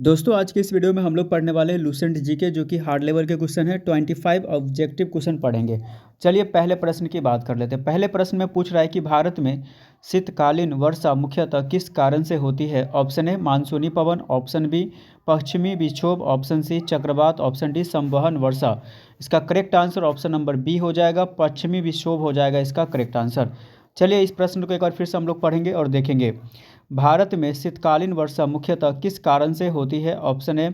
दोस्तों आज के इस वीडियो में हम लोग पढ़ने वाले हैं लूसेंट जीके जो कि हार्ड लेवल के क्वेश्चन है। 25 ऑब्जेक्टिव क्वेश्चन पढ़ेंगे। चलिए पहले प्रश्न की बात कर लेते हैं। पहले प्रश्न में पूछ रहा है कि भारत में शीतकालीन वर्षा मुख्यतः किस कारण से होती है। ऑप्शन ए मानसूनी पवन, ऑप्शन बी पश्चिमी विक्षोभ, ऑप्शन सी चक्रवात, ऑप्शन डी संवहन वर्षा। इसका correct answer option number B हो जाएगा, पश्चिमी विक्षोभ हो जाएगा इसका करेक्ट आंसर। चलिए इस प्रश्न को एक बार फिर से हम लोग पढ़ेंगे और देखेंगे। भारत में शीतकालीन वर्षा मुख्यतः किस कारण से होती है। ऑप्शन ए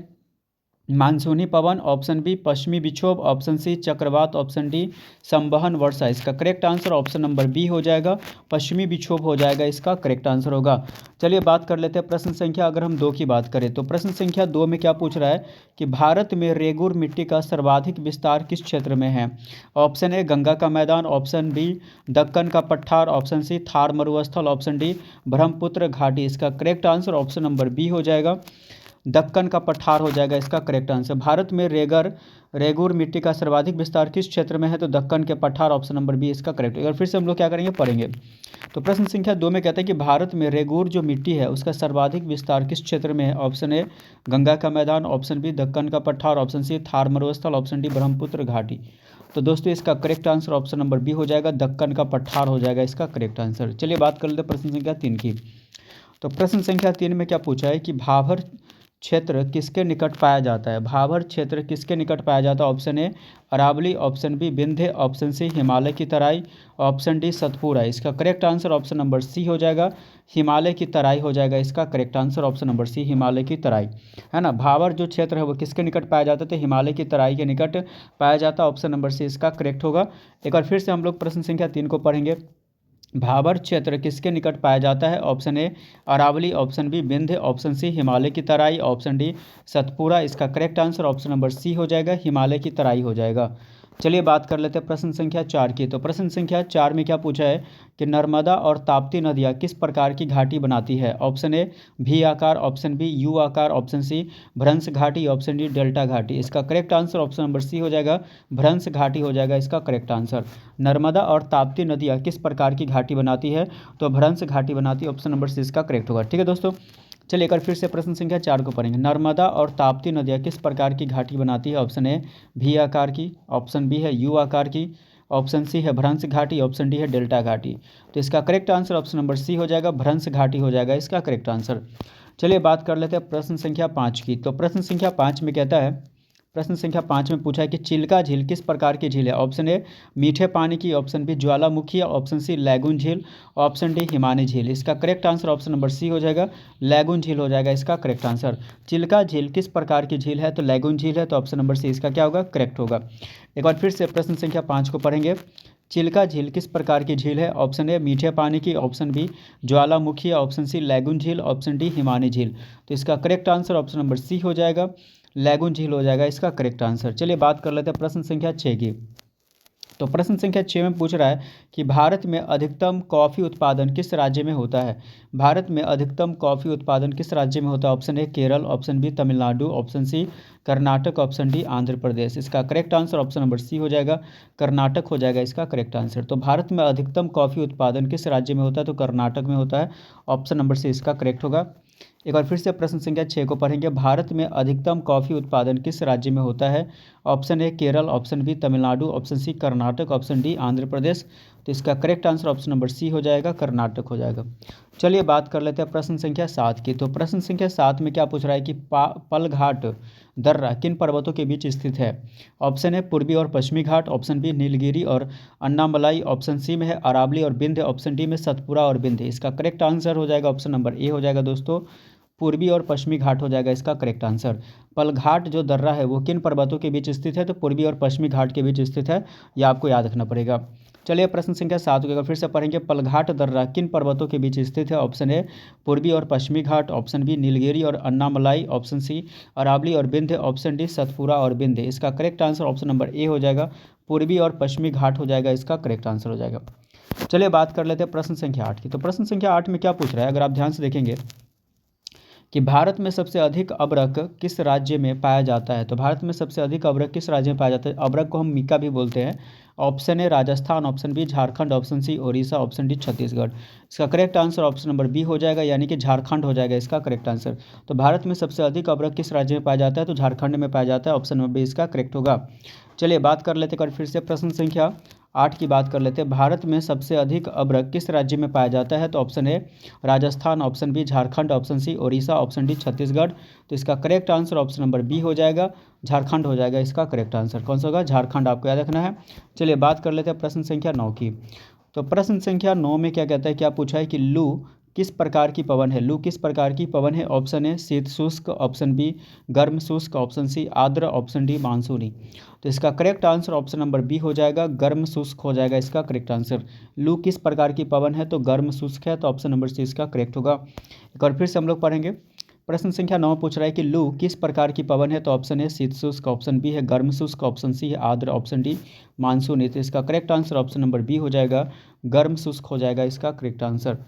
मानसूनी पवन, ऑप्शन बी पश्चिमी विक्षोभ, ऑप्शन सी चक्रवात, ऑप्शन डी संवहन वर्षा। इसका correct answer option number B हो जाएगा, पश्चिमी विक्षोभ हो जाएगा इसका करेक्ट आंसर होगा। चलिए बात कर लेते हैं प्रश्न संख्या, अगर हम 2 की बात करें तो प्रश्न संख्या 2 में क्या पूछ रहा है कि भारत में रेगुर मिट्टी का सर्वाधिक विस्तार किस क्षेत्र में है। ऑप्शन ए गंगा का मैदान, ऑप्शन बी दक्कन का पठार, ऑप्शन सी थार मरुस्थल, ऑप्शन डी ब्रह्मपुत्र घाटी। इसका correct answer option number B हो जाएगा, दक्कन का पठार हो जाएगा इसका करेक्ट आंसर। भारत में रेगुर मिट्टी का सर्वाधिक विस्तार किस क्षेत्र में है, तो दक्कन के पठार ऑप्शन नंबर बी इसका करेक्ट। अगर फिर से हम लोग क्या करेंगे पढ़ेंगे। तो प्रश्न संख्या 2 में कहते हैं कि भारत में रेगुर जो मिट्टी है उसका सर्वाधिक विस्तार किस क्षेत्र में है। ऑप्शन ए गंगा का मैदान, ऑप्शन बी दक्कन का पठार, ऑप्शन सी थार मरुस्थल, ऑप्शन डी ब्रह्मपुत्र घाटी। तो दोस्तों इसका correct answer option number B हो जाएगा, दक्कन का पठार हो जाएगा इसका करेक्ट आंसर। चलिए बात कर लेते हैं प्रश्न संख्या 3 की। तो प्रश्न संख्या 3 में क्या पूछा है कि भाभर क्षेत्र किसके निकट पाया जाता है। भाभर क्षेत्र किसके निकट पाया जाता है। Option A Aravalli, option B Vindhya, option C Himalaya की तराई, ऑप्शन डी सतपुरा। इसका correct answer option number C हो जाएगा, हिमालय की तराई हो जाएगा इसका correct answer option number C, Himalaya की तराई है ना। भाभर जो क्षेत्र है वो किसके निकट पाया जाता है, तो हिमालय की तराई के निकट पाया जाता है, ऑप्शन नंबर सी इसका करेक्ट होगा। एक बार फिर से हम लोग प्रश्न संख्या 3 को पढ़ेंगे। भाभर क्षेत्र किसके निकट पाया जाता है। Option A Aravalli, option B Vindhya, option C Himalaya की तराई, ऑप्शन डी सतपुरा। इसका correct answer option number C हो जाएगा, हिमालय की तराई हो जाएगा। चलिए बात कर लेते हैं प्रश्न संख्या 4 की। तो प्रश्न संख्या 4 में क्या पूछा है कि नर्मदा और ताप्ती नदियाँ किस प्रकार की घाटी बनाती है। ऑप्शन ए भी आकार, ऑप्शन बी यू आकार, ऑप्शन सी भ्रंश घाटी, ऑप्शन डी डेल्टा घाटी। इसका correct answer option number C हो जाएगा, भ्रंश घाटी हो जाएगा इसका करेक्ट आंसर। नर्मदा और ताप्ती नदियाँ किस प्रकार की घाटी बनाती है, तो भ्रंश घाटी बनाती है, ऑप्शन नंबर सी इसका करेक्ट होगा। ठीक है दोस्तों, चलिए एक बार फिर से प्रश्न संख्या 4 को पढ़ेंगे। नर्मदा और ताप्ती नदियाँ किस प्रकार की घाटी बनाती है। ऑप्शन ए भी आकार की, ऑप्शन बी है यू आकार की, ऑप्शन सी है भ्रंश घाटी, ऑप्शन डी है डेल्टा घाटी। तो इसका correct answer option number C हो जाएगा, भ्रंश घाटी हो जाएगा इसका करेक्ट आंसर। चलिए बात कर लेते हैं प्रश्न संख्या 5 की। तो प्रश्न संख्या 5 में कहता है, प्रश्न संख्या 5 में पूछा है कि चिल्का झील किस प्रकार की झील है। ऑप्शन ए मीठे पानी की, ऑप्शन बी ज्वालामुखी, ऑप्शन सी लैगून झील, ऑप्शन डी हिमानी झील। इसका correct answer option number C हो जाएगा, लैगून झील हो जाएगा इसका करेक्ट आंसर। चिल्का झील किस प्रकार की झील है, तो लैगून झील है, तो ऑप्शन नंबर सी इसका क्या होगा, करेक्ट होगा। एक बार फिर से प्रश्न संख्या 5 को पढ़ेंगे। चिल्का झील किस प्रकार की झील है। ऑप्शन ए मीठे पानी की, ऑप्शन बी ज्वालामुखी, ऑप्शन सी लैगून झील, ऑप्शन डी हिमानी झील। तो इसका correct answer option number C हो जाएगा, लैगून झील हो जाएगा इसका करेक्ट आंसर। चलिए बात कर लेते हैं प्रश्न संख्या 6 की। तो प्रश्न संख्या 6 में पूछ रहा है कि भारत में अधिकतम कॉफ़ी उत्पादन किस राज्य में होता है। भारत में अधिकतम कॉफ़ी उत्पादन किस राज्य में होता है। ऑप्शन ए Kerala, option B Tamil Nadu, option C Karnataka, option D Andhra Pradesh. इसका correct answer option number C हो जाएगा, कर्नाटक हो जाएगा इसका करेक्ट आंसर। तो भारत में अधिकतम कॉफ़ी उत्पादन किस राज्य में होता है, तो कर्नाटक में होता है, ऑप्शन नंबर सी इसका करेक्ट होगा। एक बार फिर से प्रश्न संख्या 6 को पढ़ेंगे। भारत में अधिकतम कॉफ़ी उत्पादन किस राज्य में होता है। ऑप्शन ए Kerala, option B Tamil Nadu, option C Karnataka, option D Andhra Pradesh. तो इसका correct answer option number C हो जाएगा, कर्नाटक हो जाएगा। चलिए बात कर लेते हैं प्रश्न संख्या 7 की। तो प्रश्न संख्या 7 में क्या पूछ रहा है कि पलघाट दर्रा किन पर्वतों के बीच स्थित है। ऑप्शन ए पूर्वी और पश्चिमी घाट, ऑप्शन बी नीलगिरी और अन्नामलाई, ऑप्शन सी में है अरावली और विंध्य, ऑप्शन डी में सतपुरा और विंध्य। इसका करेक्ट आंसर हो जाएगा ऑप्शन नंबर ए हो जाएगा दोस्तों, पूर्वी और पश्चिमी घाट हो जाएगा इसका करेक्ट आंसर। पलघाट जो दर्रा है वो किन पर्वतों के बीच स्थित है, तो पूर्वी और पश्चिमी घाट के बीच स्थित है, यह आपको याद रखना पड़ेगा। चलिए प्रश्न संख्या 7 को फिर से पढ़ेंगे। पलघाट दर्रा किन पर्वतों के बीच स्थित है। ऑप्शन ए पूर्वी और पश्चिमी घाट, ऑप्शन बी नीलगिरी और अन्नामलाई, ऑप्शन सी अरावली और विंध्य, ऑप्शन डी सतपुरा और विंध्य। इसका correct answer option number A हो जाएगा, पूर्वी और पश्चिमी घाट हो जाएगा इसका करेक्ट आंसर हो जाएगा। चलिए बात कर लेते हैं प्रश्न संख्या 8 की। तो प्रश्न संख्या 8 में क्या पूछ रहा है, अगर आप ध्यान से देखेंगे कि भारत में सबसे अधिक अभ्रक किस राज्य में पाया जाता है। तो भारत में सबसे अधिक अभ्रक किस राज्य में पाया जाता है। अभ्रक को हम मीका भी बोलते हैं। Option A Rajasthan, option B Jharkhand, option C Orissa, option D Chhattisgarh. इसका correct answer option number B हो जाएगा, यानी कि झारखंड हो जाएगा इसका करेक्ट आंसर। तो भारत में सबसे अधिक अभ्रक किस राज्य में पाया जाता है। तो झारखंड में पाया जाता है, ऑप्शन नंबर बी इसका करेक्ट होगा। चलिए बात कर लेते हैं फिर से प्रश्न संख्या 8 की बात कर लेते हैं। भारत में सबसे अधिक अभ्रक किस राज्य में पाया जाता है। तो option A Rajasthan, option B Jharkhand, option C Orissa, option D Chhattisgarh. तो इसका correct answer option number B हो जाएगा, झारखंड हो जाएगा इसका करेक्ट आंसर। कौन सा होगा, झारखंड, आपको याद रखना है। चलिए बात कर लेते हैं प्रश्न संख्या 9 की। तो प्रश्न संख्या 9 में क्या कहता है, क्या पूछा है कि लू किस प्रकार की पवन है। लू किस प्रकार की पवन है। ऑप्शन ए शीत शुष्क, ऑप्शन बी गर्म शुष्क, ऑप्शन सी आर्द्र, ऑप्शन डी मानसूनी। तो इसका correct answer option number B हो जाएगा, गर्म शुष्क हो जाएगा इसका करेक्ट आंसर। लू किस प्रकार की पवन है, तो गर्म शुष्क है, तो ऑप्शन नंबर सी इसका करेक्ट होगा। एक बार फिर से हम लोग पढ़ेंगे। प्रश्न संख्या 9 पूछ रहा है कि लू किस प्रकार की पवन है। तो ऑप्शन ए शीत शुष्क, ऑप्शन बी है गर्म शुष्क, ऑप्शन सी है आर्द्र, ऑप्शन डी मानसूनी। तो इसका correct answer option number B हो जाएगा, गर्म शुष्क हो जाएगा इसका करेक्ट आंसर।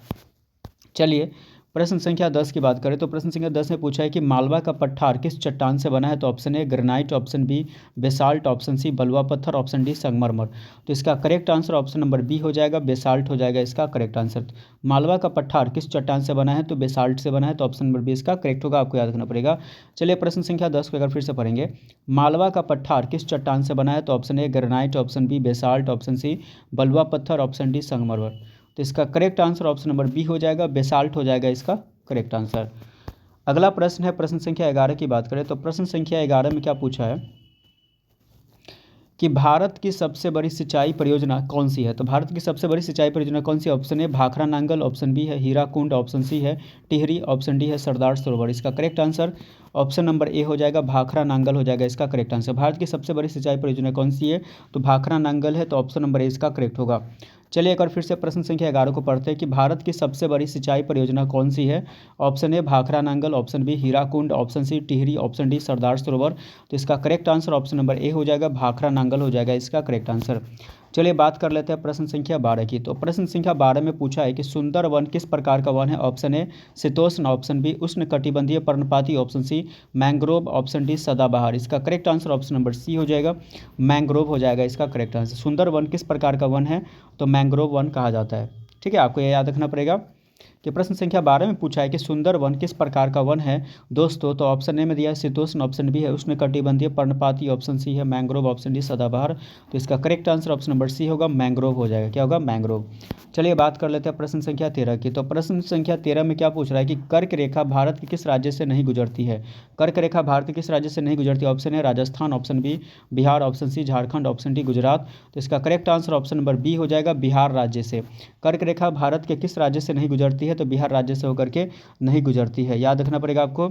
चलिए प्रश्न संख्या 10 की बात करें। तो प्रश्न संख्या 10 में पूछा है कि मालवा का पठार किस चट्टान से बना है। तो option A granite, option B basalt, option C बलुआ पत्थर, ऑप्शन डी संगमरमर। तो इसका correct answer option number B हो जाएगा, बेसाल्ट हो जाएगा इसका करेक्ट आंसर। मालवा का पठार किस चट्टान से बना है। तो बेसाल्ट से बना है, तो ऑप्शन नंबर बी इसका करेक्ट होगा, आपको याद रखना पड़ेगा। चलिए प्रश्न संख्या 10 को अगर फिर से पढ़ेंगे। मालवा का पठार किस चट्टान से बना है। तो option A granite, option B basalt, option C बलुआ पत्थर, ऑप्शन डी संगमरमर। तो इसका correct answer option number B हो जाएगा, बेसाल्ट हो जाएगा इसका करेक्ट आंसर। अगला प्रश्न है प्रश्न संख्या 11 की बात करें। तो प्रश्न संख्या 11 में क्या पूछा है कि भारत की सबसे बड़ी सिंचाई परियोजना कौन सी है। तो भारत की सबसे बड़ी सिंचाई परियोजना कौन सी है। Option A Bhakra Nangal, option B है हीराकुंड, ऑप्शन सी है टिहरी, ऑप्शन डी है सरदार सरोवर। इसका correct answer option number A हो जाएगा, भाखड़ा नांगल हो जाएगा इसका करेक्ट आंसर। भारत की सबसे बड़ी सिंचाई परियोजना कौन सी है। तो भाखड़ा नांगल है, तो ऑप्शन नंबर ए इसका करेक्ट होगा। चलिए एक बार फिर से प्रश्न संख्या 11 को पढ़ते हैं कि भारत की सबसे बड़ी सिंचाई परियोजना कौन सी है। Option A Bhakra Nangal, option B Hirakud, option C Tehri, option D Sardar Sarovar. तो इसका correct answer option number A हो जाएगा, भाखड़ा नांगल हो जाएगा इसका करेक्ट आंसर। चलिए बात कर लेते हैं प्रश्न संख्या 12 की। तो प्रश्न संख्या 12 में पूछा है कि सुंदर वन किस प्रकार का वन है। ऑप्शन ए शीतोष्ण, ऑप्शन बी उष्ण कटिबंधीय पर्णपाती, option C mangrove, option D सदाबहार। इसका correct answer option number C हो जाएगा, मैंग्रोव हो जाएगा इसका करेक्ट आंसर। सुंदर वन किस प्रकार का वन है। तो मैंग्रोव वन कहा जाता है। ठीक है, आपको यह याद रखना पड़ेगा कि प्रश्न संख्या 12 में पूछा है कि सुंदर वन किस प्रकार का वन है दोस्तों। तो ऑप्शन ए में दिया है शीतोष्ण, ऑप्शन बी है उष्ण कटिबंधीय पर्णपाती, ऑप्शन सी है मैंग्रोव, ऑप्शन डी सदाबहार। तो इसका correct answer option number C होगा, मैंग्रोव हो जाएगा। क्या होगा, मैंग्रोव। चलिए बात कर लेते हैं प्रश्न संख्या 13 की। तो प्रश्न संख्या 13 में क्या पूछ रहा है कि कर्क रेखा भारत के किस राज्य से नहीं गुजरती है। कर्क रेखा भारत के किस राज्य से नहीं गुजरती। Option A Rajasthan, option B Bihar, option C Jharkhand, option D Gujarat. तो इसका correct answer option number B हो जाएगा, बिहार राज्य से। कर्क रेखा भारत के किस राज्य से नहीं गुजरती है। तो बिहार राज्य से होकर के नहीं गुजरती है, याद रखना पड़ेगा आपको।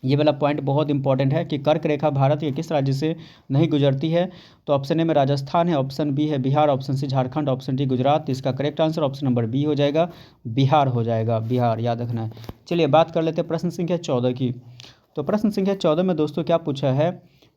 ये वाला पॉइंट बहुत इंपॉर्टेंट है कि कर्क रेखा भारत के किस राज्य से नहीं गुजरती है। तो ऑप्शन ए में राजस्थान है, ऑप्शन बी है Bihar, option C Jharkhand, option D Gujarat. इसका correct answer option number B हो जाएगा, बिहार हो जाएगा, बिहार, याद रखना है। चलिए बात कर लेते हैं प्रश्न संख्या 14 की। तो प्रश्न संख्या 14 में दोस्तों क्या पूछा है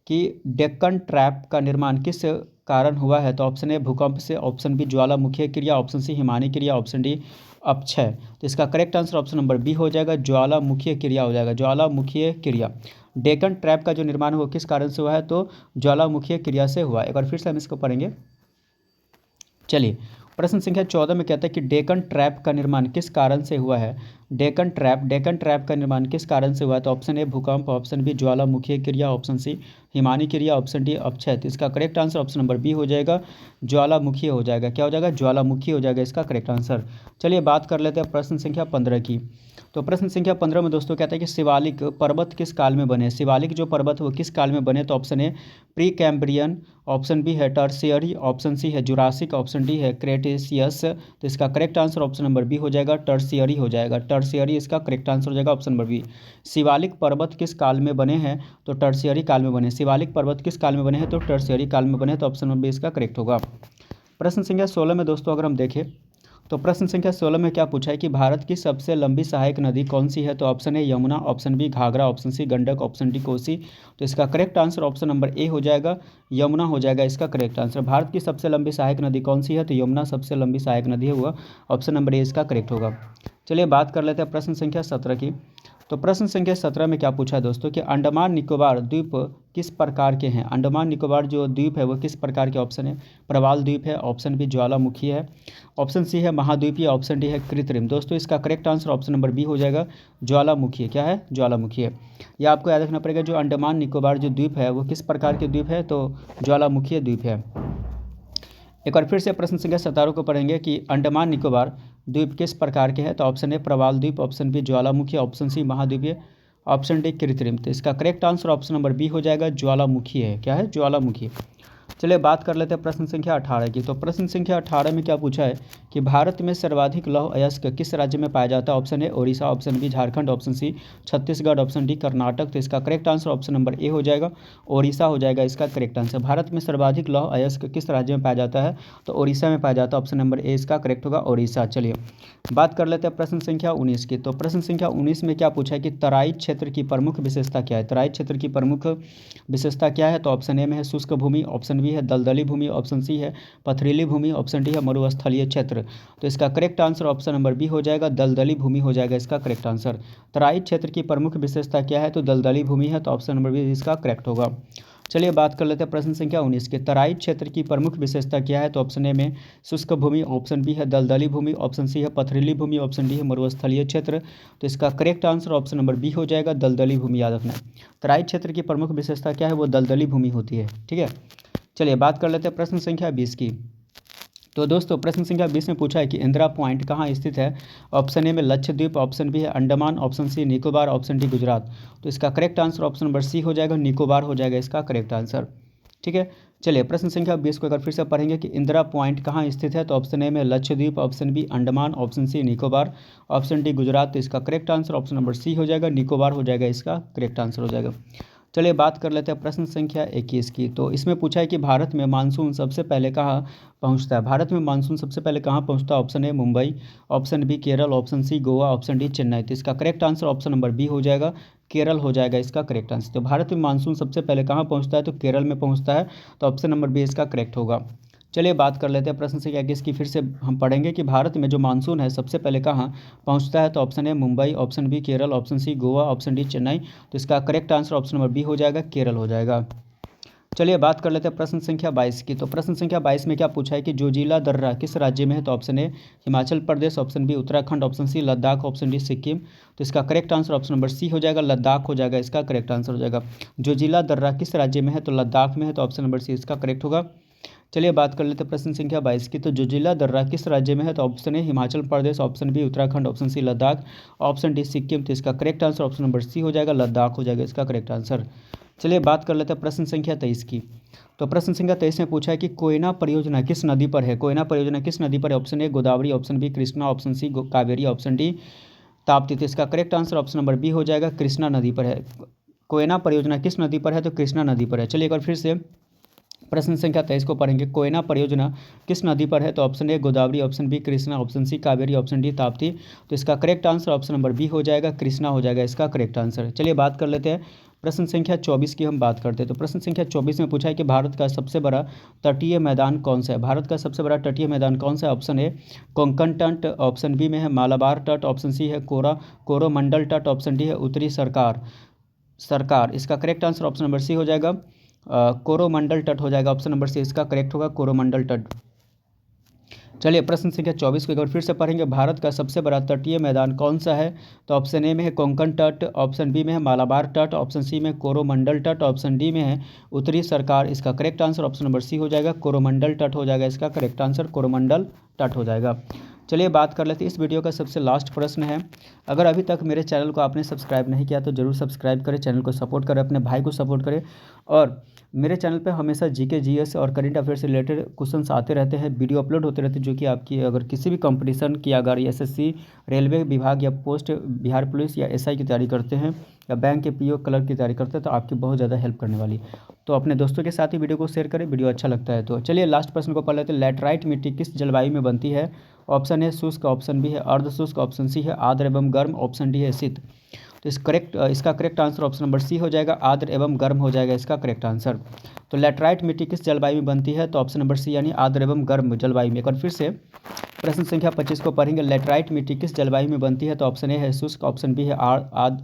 कि डेक्कन ट्रैप का निर्माण किस कारण हुआ है। तो ऑप्शन ए भूकंप से, ऑप्शन बी ज्वालामुखीय क्रिया, ऑप्शन सी हिमानी क्रिया, ऑप्शन डी अपक्षय। तो इसका correct answer option number B हो जाएगा, ज्वालामुखीय क्रिया हो जाएगा, ज्वालामुखीय क्रिया। डेक्कन ट्रैप का जो निर्माण हुआ किस कारण से हुआ है। तो ज्वालामुखीय क्रिया से हुआ। एक बार फिर से हम इसको पढ़ेंगे। चलिए प्रश्न संख्या 14 में कहता है कि डेक्कन ट्रैप का निर्माण किस कारण से हुआ है। डेक्कन ट्रैप का निर्माण किस कारण से हुआ है। तो ऑप्शन ए भूकंप, ऑप्शन बी ज्वालामुखीय क्रिया, ऑप्शन सी हिमानी क्रिया, ऑप्शन डी अपक्षय। तो इसका correct answer option number B हो जाएगा, ज्वालामुखी हो जाएगा। क्या हो जाएगा, ज्वालामुखी हो जाएगा इसका करेक्ट आंसर। चलिए बात कर लेते हैं प्रश्न संख्या 15 की। तो प्रश्न संख्या 15 में दोस्तों कहता है कि शिवालिक पर्वत किस काल में बने। शिवालिक जो पर्वत वो किस काल में बने। तो option A Precambrian, option B है टर्शियरी, ऑप्शन सी है जुरासिक, ऑप्शन डी है क्रेटेशियस। तो इसका correct answer option number B हो जाएगा, टर्शियरी हो जाएगा, टर्शियरी इसका करेक्ट आंसर हो जाएगा ऑप्शन नंबर बी। शिवालिक पर्वत किस काल में बने हैं। तो टर्शियरी काल में बने। शिवालिक पर्वत किस काल में बने हैं। तो टर्शियरी काल में बने। तो ऑप्शन नंबर बी इसका करेक्ट होगा। प्रश्न संख्या 16 में दोस्तों अगर हम देखें तो प्रश्न संख्या 16 में क्या पूछा है कि भारत की सबसे लंबी सहायक नदी कौन सी है। तो option A Yamuna, option B Ghaghara, option C Gandak, option D Kosi. तो इसका correct answer option number A हो जाएगा, यमुना हो जाएगा इसका करेक्ट आंसर। भारत की सबसे लंबी सहायक नदी कौन सी है। तो यमुना सबसे लंबी सहायक नदी है, हुआ ऑप्शन नंबर ए इसका करेक्ट होगा। चलिए बात कर लेते हैं प्रश्न संख्या 17 की। तो प्रश्न संख्या 17 में क्या पूछा है दोस्तों कि अंडमान निकोबार द्वीप किस प्रकार के हैं। अंडमान निकोबार जो द्वीप है वो किस प्रकार के, ऑप्शन है प्रवाल द्वीप है, ऑप्शन बी ज्वालामुखी है, ऑप्शन सी है महाद्वीपीय, ऑप्शन डी है कृत्रिम। दोस्तों इसका correct answer option number B हो जाएगा, ज्वालामुखी है। क्या है, ज्वालामुखी है। यह आपको याद रखना पड़ेगा, जो अंडमान निकोबार जो द्वीप है वो किस प्रकार के द्वीप है, तो ज्वालामुखी द्वीप है। एक बार फिर से प्रश्न संख्या 17 को पढ़ेंगे कि अंडमान निकोबार द्वीप किस प्रकार के हैं। तो ऑप्शन ए प्रवाल द्वीप, ऑप्शन बी ज्वालामुखी, ऑप्शन सी महाद्वीपीय, ऑप्शन डी कृत्रिम। तो इसका correct answer option number B हो जाएगा, ज्वालामुखी है। क्या है, ज्वालामुखी। चलिए बात कर लेते हैं प्रश्न संख्या 18 की। तो प्रश्न संख्या 18 में क्या पूछा है कि भारत में सर्वाधिक लौह अयस्क किस राज्य में पाया जाता है। Option A Odisha, option B Jharkhand, option C Chhattisgarh, option D Karnataka. तो इसका correct answer option number A हो जाएगा, ओडिशा हो जाएगा इसका करेक्ट आंसर। भारत में सर्वाधिक लौह अयस्क किस राज्य में पाया जाता है, तो ओडिशा में पाया जाता है। ऑप्शन नंबर ए इसका करेक्ट होगा, ओडिशा। चलिए बात कर लेते हैं प्रश्न संख्या 19 की। तो प्रश्न संख्या 19 में क्या पूछा है कि तराई क्षेत्र की प्रमुख विशेषता क्या है। तराई क्षेत्र की प्रमुख विशेषता क्या है, तो ऑप्शन ए में है शुष्क भूमि, ऑप्शन बी है दलदली भूमि, ऑप्शन सी है पथरीली भूमि, ऑप्शन डी है मरुस्थलीय क्षेत्र। तो इसका correct answer option number B हो जाएगा, दलदली भूमि हो जाएगा इसका करेक्ट आंसर। तराई क्षेत्र की प्रमुख विशेषता क्या है, तो दलदली भूमि है। तो ऑप्शन नंबर बी इसका करेक्ट होगा। चलिए बात कर लेते हैं प्रश्न संख्या 19 के। तराई क्षेत्र की प्रमुख विशेषता क्या है, तो ऑप्शन ए में शुष्क भूमि, ऑप्शन बी है दलदली भूमि, ऑप्शन सी है पथरीली भूमि, ऑप्शन डी है मरुस्थलीय क्षेत्र। तो इसका correct answer option number B हो जाएगा, दलदली भूमि। याद रखना तराई क्षेत्र की प्रमुख विशेषता क्या है, वो दलदली भूमि होती है। ठीक है, चलिए बात कर लेते हैं प्रश्न संख्या 20 की। तो दोस्तों प्रश्न संख्या 20 में पूछा है कि इंदिरा पॉइंट कहाँ स्थित है। ऑप्शन ए में लक्षद्वीप, ऑप्शन बी है Andaman, option C Nicobar, option D Gujarat. तो इसका correct answer option number C हो जाएगा, निकोबार हो जाएगा इसका करेक्ट आंसर। ठीक है, चलिए प्रश्न संख्या 20 को अगर फिर से पढ़ेंगे कि इंदिरा पॉइंट कहाँ स्थित है। तो ऑप्शन ए में Lakshadweep, option B Andaman, option C Nicobar, option D Gujarat. तो इसका correct answer option number C हो जाएगा, निकोबार हो जाएगा इसका करेक्ट आंसर हो जाएगा। चलिए बात कर लेते हैं प्रश्न संख्या 21 की। तो इसमें पूछा है कि भारत में मानसून सबसे पहले कहाँ पहुँचता है। भारत में मानसून सबसे पहले कहाँ पहुँचता है। Option A Mumbai, option B Kerala, option C Goa, option D Chennai. तो इसका correct answer option number B हो जाएगा, केरल हो जाएगा इसका करेक्ट आंसर। तो भारत में मानसून सबसे पहले कहाँ पहुँचता है, तो केरल में पहुँचता है। तो ऑप्शन नंबर बी इसका करेक्ट होगा। चलिए बात कर लेते हैं प्रश्न संख्या 21 की। फिर से हम पढ़ेंगे कि भारत में जो मानसून है सबसे पहले कहाँ पहुँचता है। तो option A Mumbai, option B Kerala, option C Goa, option D Chennai. तो इसका correct answer option number B हो जाएगा, केरल हो जाएगा। चलिए बात कर लेते हैं प्रश्न संख्या 22 की। तो प्रश्न संख्या 22 में क्या पूछा है कि जोजिला दर्रा किस राज्य में है। तो option A Himachal Pradesh, option B Uttarakhand, option C Ladakh, option D Sikkim. तो इसका correct answer option number C हो जाएगा, लद्दाख हो जाएगा इसका करेक्ट आंसर हो जाएगा। जोजिला दर्रा किस राज्य में है, तो लद्दाख में है। तो ऑप्शन नंबर सी इसका करेक्ट होगा। चलिए बात कर लेते हैं प्रश्न संख्या 22 की। तो जोजिला दर्रा किस राज्य में है। तो option A Himachal Pradesh, option B Uttarakhand, option C Ladakh, option D Sikkim. तो इसका correct answer option number C हो जाएगा, लद्दाख हो जाएगा इसका करेक्ट आंसर। चलिए बात कर लेते हैं प्रश्न संख्या 23 की। तो प्रश्न संख्या 23 में पूछा है कि कोयना परियोजना किस नदी पर है। कोयना परियोजना किस नदी पर है। Option A Godavari, option B Krishna, option C Kaveri, option D Tapti. तो इसका correct answer option number B हो जाएगा, कृष्णा नदी पर है। कोयना परियोजना किस नदी पर है, तो कृष्णा नदी पर है। चलिए एक बार फिर से प्रश्न संख्या 23 को पढ़ेंगे। कोयना परियोजना किस नदी पर है। तो option A Godavari, option B Krishna, option C Kaveri, option D Tapti. तो इसका correct answer option number B हो जाएगा, कृष्णा हो जाएगा इसका करेक्ट आंसर। चलिए बात कर लेते हैं प्रश्न संख्या 24 की हम बात करते हैं। तो प्रश्न संख्या 24 में पूछा है कि भारत का सबसे बड़ा तटीय मैदान कौन सा है। भारत का सबसे बड़ा तटीय मैदान कौन सा है। ऑप्शन ए कोंकण तट, ऑप्शन बी में है मालाबार तट, ऑप्शन सी है कोरोमंडल तट, ऑप्शन डी है उत्तरी सरकार। इसका correct answer option number C हो जाएगा, कोरोमंडल तट हो जाएगा। ऑप्शन नंबर सी इसका करेक्ट होगा, कोरोमंडल तट। चलिए प्रश्न संख्या 24 को एक बार फिर से पढ़ेंगे। भारत का सबसे बड़ा तटीय मैदान कौन सा है। तो ऑप्शन ए में है कोंकण तट, ऑप्शन बी में है मालाबार तट, ऑप्शन सी में कोरोमंडल तट, ऑप्शन डी में है उत्तरी सरकार। इसका correct answer option number C हो जाएगा, कोरोमंडल तट हो जाएगा इसका करेक्ट आंसर, कोरोमंडल तट हो जाएगा। चलिए बात कर लेते हैं इस वीडियो का सबसे लास्ट प्रश्न है। अगर अभी तक मेरे चैनल को आपने सब्सक्राइब नहीं किया तो ज़रूर सब्सक्राइब करें, चैनल को सपोर्ट करें, अपने भाई को सपोर्ट करें। और मेरे चैनल पे हमेशा जीके जीएस और करंट अफेयर से रिलेटेड क्वेश्चंस आते रहते हैं, वीडियो अपलोड होते रहते हैं, जो कि आपकी अगर किसी भी कंपटीशन की अगर एसएससी रेलवे विभाग या पोस्ट बिहार पुलिस या एसआई की तैयारी करते हैं या बैंक के पीओ क्लर्क की तैयारी करते हैं तो आपकी बहुत ज़्यादा हेल्प करने वाली है। तो अपने दोस्तों के साथ ही वीडियो को शेयर करें, वीडियो अच्छा लगता है तो। चलिए लास्ट प्रश्न को पढ़ लेते हैं। लैटराइट मिट्टी किस जलवायु में बनती है। ऑप्शन ए शुष्क, ऑप्शन बी है अर्धशुष्क, ऑप्शन सी है आर्द्र एवं गर्म, ऑप्शन डी है शीत। तो इसका correct answer option number C हो जाएगा, आर्द्र एवं गर्म हो जाएगा इसका करेक्ट आंसर। तो लैटराइट मिट्टी किस जलवायु में बनती है। तो ऑप्शन नंबर सी यानी आर्द्र एवं गर्म जलवायु में। एक बार फिर से प्रश्न संख्या 25 को पढ़ेंगे। लेटराइट मिट्टी किस जलवायु में बनती है? तो ऑप्शन ए है शुष्क, ऑप्शन बी है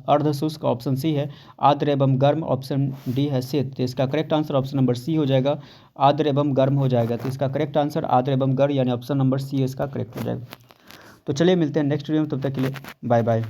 अर्ध शुष्क, ऑप्शन सी है आर्द्र एवं गर्म, ऑप्शन डी है शीत। तो इसका correct answer option number C हो जाएगा, आर्द्र एवं गर्म हो जाएगा। तो इसका करेक्ट आंसर आर्द्र एवं गर्म यानी ऑप्शन नंबर सी इसका करेक्ट हो जाएगा। तो चलिए मिलते हैं नेक्स्ट वीडियो में, तब तक के लिए बाय बाय।